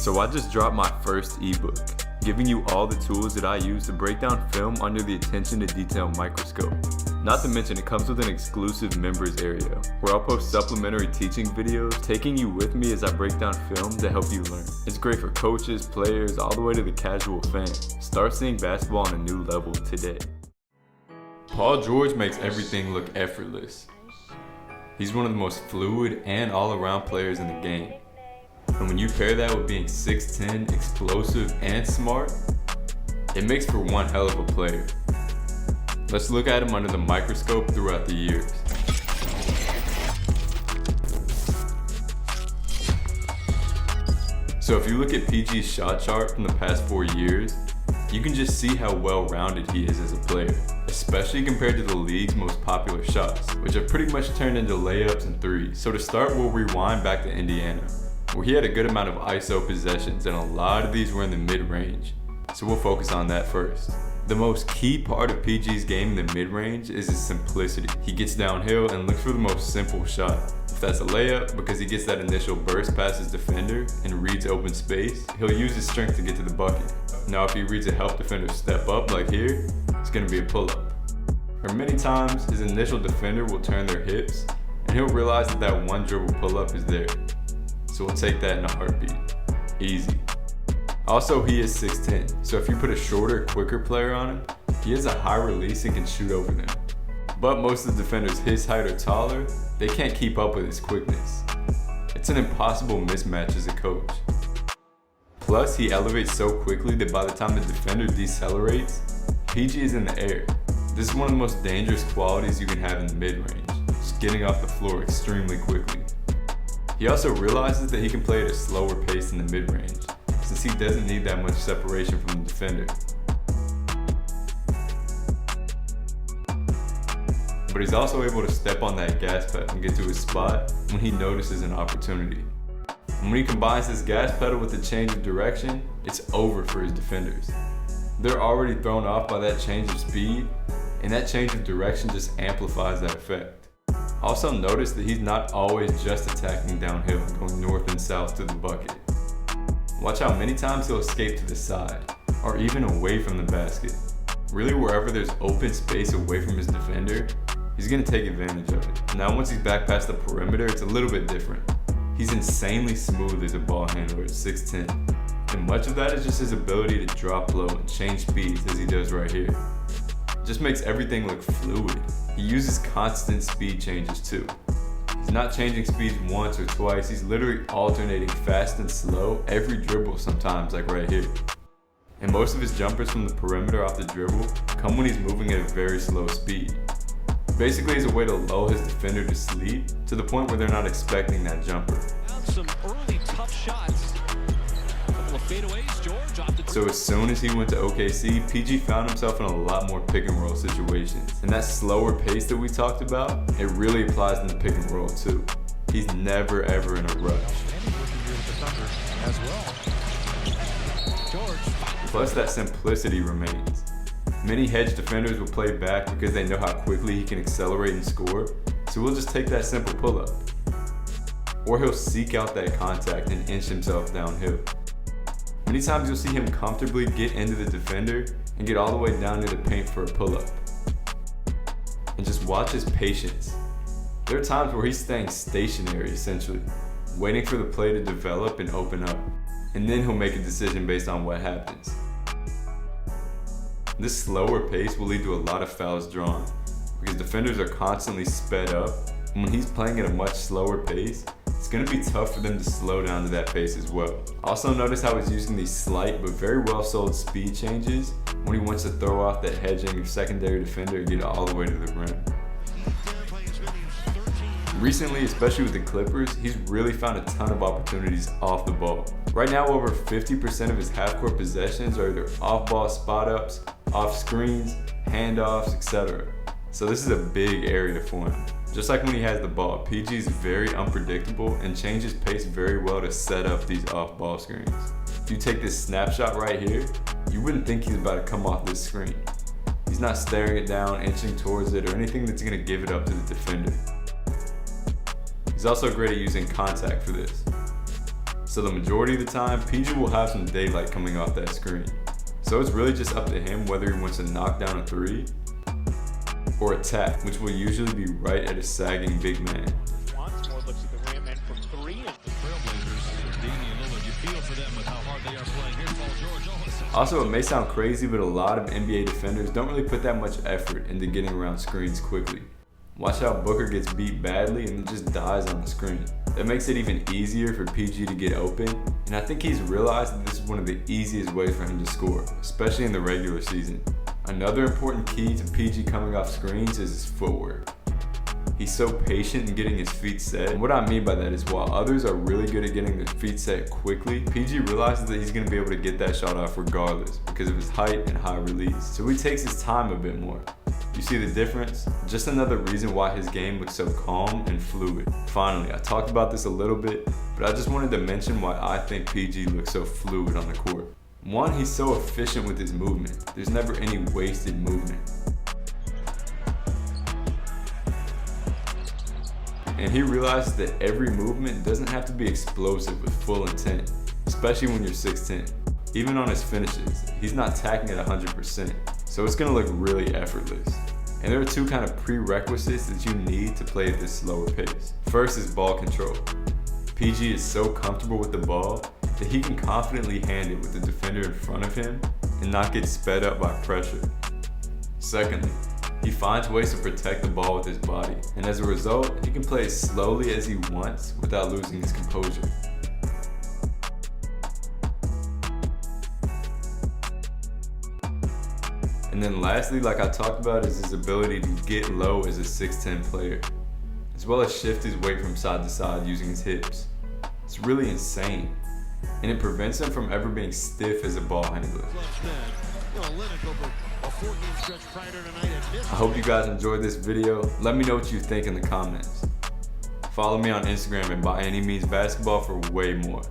So I just dropped my first ebook, giving you all the tools that I use to break down film under the attention to detail microscope. Not to mention it comes with an exclusive members area, where I'll post supplementary teaching videos, taking you with me as I break down film to help you learn. It's great for coaches, players, all the way to the casual fan. Start seeing basketball on a new level today. Paul George makes everything look effortless. He's one of the most fluid and all-around players in the game. And when you pair that with being 6'10", explosive, and smart, it makes for one hell of a player. Let's look at him under the microscope throughout the years. So if you look at PG's shot chart from the past 4 years, you can just see how well-rounded he is as a player, especially compared to the league's most popular shots, which have pretty much turned into layups and threes. So to start, we'll rewind back to Indiana, where he had a good amount of ISO possessions, and a lot of these were in the mid-range. So we'll focus on that first. The most key part of PG's game in the mid-range is his simplicity. He gets downhill and looks for the most simple shot. If that's a layup, because he gets that initial burst past his defender and reads open space, he'll use his strength to get to the bucket. Now if he reads a help defender step up like here, it's gonna be a pull-up. Or many times, his initial defender will turn their hips and he'll realize that that one dribble pull-up is there. So we'll take that in a heartbeat. Easy. Also, he is 6'10", so if you put a shorter, quicker player on him, he has a high release and can shoot over them. But most of the defenders his height or taller, they can't keep up with his quickness. It's an impossible mismatch as a coach. Plus, he elevates so quickly that by the time the defender decelerates, PG is in the air. This is one of the most dangerous qualities you can have in the mid-range, just getting off the floor extremely quickly. He also realizes that he can play at a slower pace in the mid-range, since he doesn't need that much separation from the defender. But he's also able to step on that gas pedal and get to his spot when he notices an opportunity. And when he combines this gas pedal with the change of direction, it's over for his defenders. They're already thrown off by that change of speed, and that change of direction just amplifies that effect. Also notice that he's not always just attacking downhill, going north and south to the bucket. Watch how many times he'll escape to the side, or even away from the basket. Really, wherever there's open space away from his defender, he's gonna take advantage of it. Now once he's back past the perimeter, it's a little bit different. He's insanely smooth as a ball handler at 6'10", and much of that is just his ability to drop low and change speeds as he does right here. It just makes everything look fluid. He uses constant speed changes too. He's not changing speeds once or twice, he's literally alternating fast and slow every dribble sometimes, like right here. And most of his jumpers from the perimeter off the dribble come when he's moving at a very slow speed. Basically, it's a way to lull his defender to sleep to the point where they're not expecting that jumper. Some early tough shots. Couple of fadeaways, George opted. So as soon as he went to OKC, PG found himself in a lot more pick and roll situations. And that slower pace that we talked about, it really applies in the pick and roll too. He's never ever in a rush. As well. George. Plus that simplicity remains. Many hedge defenders will play back because they know how quickly he can accelerate and score, so we'll just take that simple pull-up. Or he'll seek out that contact and inch himself downhill. Many times you'll see him comfortably get into the defender and get all the way down to the paint for a pull-up. And just watch his patience. There are times where he's staying stationary essentially, waiting for the play to develop and open up, and then he'll make a decision based on what happens. This slower pace will lead to a lot of fouls drawn, because defenders are constantly sped up, and when he's playing at a much slower pace, it's going to be tough for them to slow down to that pace as well. Also notice how he's using these slight but very well sold speed changes when he wants to throw off that hedging or secondary defender and get all the way to the rim. Recently, especially with the Clippers, he's really found a ton of opportunities off the ball. Right now, over 50% of his half-court possessions are either off-ball spot-ups, off screens, handoffs, etc. So this is a big area for him. Just like when he has the ball, PG is very unpredictable and changes pace very well to set up these off-ball screens. If you take this snapshot right here, you wouldn't think he's about to come off this screen. He's not staring it down, inching towards it, or anything that's going to give it up to the defender. He's also great at using contact for this. So the majority of the time, PG will have some daylight coming off that screen. So it's really just up to him whether he wants to knock down a three or attack, which will usually be right at a sagging big man. More looks at the rim and from three. The Trailblazers, Damian Lillard, you feel for them with how hard they are playing. Here's Paul George. Also, it may sound crazy, but a lot of NBA defenders don't really put that much effort into getting around screens quickly. Watch how Booker gets beat badly and then just dies on the screen. That makes it even easier for PG to get open, and I think he's realized that this is one of the easiest ways for him to score, especially in the regular season. Another important key to PG coming off screens is his footwork. He's so patient in getting his feet set, and what I mean by that is while others are really good at getting their feet set quickly, PG realizes that he's going to be able to get that shot off regardless because of his height and high release, so he takes his time a bit more. You see the difference? Just another reason why his game looks so calm and fluid. Finally, I talked about this a little bit, but I just wanted to mention why I think PG looks so fluid on the court. One, he's so efficient with his movement. There's never any wasted movement. And he realizes that every movement doesn't have to be explosive with full intent, especially when you're 6'10". Even on his finishes, he's not tacking at 100%, so it's gonna look really effortless. And there are two kind of prerequisites that you need to play at this slower pace. First is ball control. PG is so comfortable with the ball that he can confidently hand it with the defender in front of him and not get sped up by pressure. Secondly, he finds ways to protect the ball with his body, and as a result, he can play as slowly as he wants without losing his composure. And then lastly, like I talked about, is his ability to get low as a 6'10" player, as well as shift his weight from side to side using his hips. It's really insane, and it prevents him from ever being stiff as a ball handler. I hope you guys enjoyed this video. Let me know what you think in the comments. Follow me on Instagram at ByAnyMeansBasketball for way more.